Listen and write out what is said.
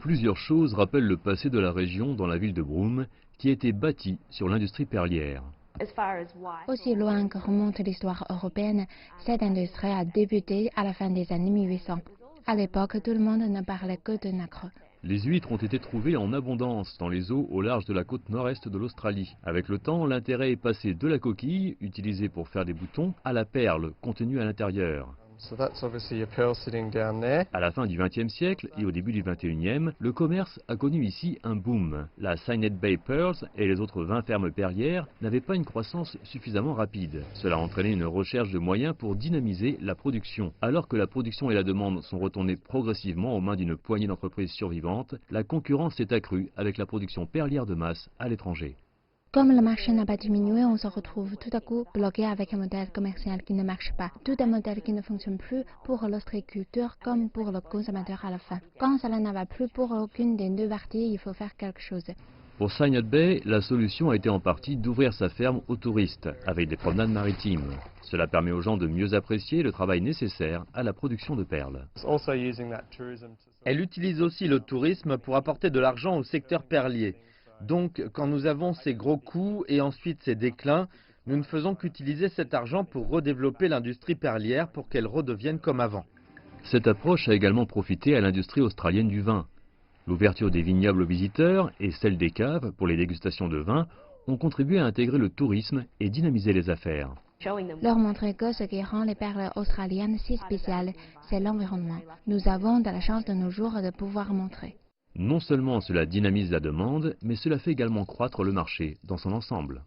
Plusieurs choses rappellent le passé de la région dans la ville de Broome, qui a été bâtie sur l'industrie perlière. Aussi loin que remonte l'histoire européenne, cette industrie a débuté à la fin des années 1800. À l'époque, tout le monde ne parlait que de nacre. Les huîtres ont été trouvées en abondance dans les eaux au large de la côte nord-est de l'Australie. Avec le temps, l'intérêt est passé de la coquille, utilisée pour faire des boutons, à la perle contenue à l'intérieur. À la fin du XXe siècle et au début du XXIe, le commerce a connu ici un boom. La Signet Bay Pearls et les autres 20 fermes perlières n'avaient pas une croissance suffisamment rapide. Cela a entraîné une recherche de moyens pour dynamiser la production. Alors que la production et la demande sont retournées progressivement aux mains d'une poignée d'entreprises survivantes, la concurrence s'est accrue avec la production perlière de masse à l'étranger. Comme le marché n'a pas diminué, on se retrouve tout à coup bloqué avec un modèle commercial qui ne marche pas. Tout un modèle qui ne fonctionne plus pour l'ostréiculteur comme pour le consommateur à la fin. Quand cela ne va plus pour aucune des deux parties, il faut faire quelque chose. Pour Signet Bay, la solution a été en partie d'ouvrir sa ferme aux touristes, avec des promenades maritimes. Cela permet aux gens de mieux apprécier le travail nécessaire à la production de perles. Elle utilise aussi le tourisme pour apporter de l'argent au secteur perlier. Donc, quand nous avons ces gros coûts et ensuite ces déclins, nous ne faisons qu'utiliser cet argent pour redévelopper l'industrie perlière pour qu'elle redevienne comme avant. Cette approche a également profité à l'industrie australienne du vin. L'ouverture des vignobles aux visiteurs et celle des caves pour les dégustations de vin ont contribué à intégrer le tourisme et dynamiser les affaires. Leur montrer que ce qui rend les perles australiennes si spéciales, c'est l'environnement. Nous avons de la chance de nos jours de pouvoir montrer. Non seulement cela dynamise la demande, mais cela fait également croître le marché dans son ensemble.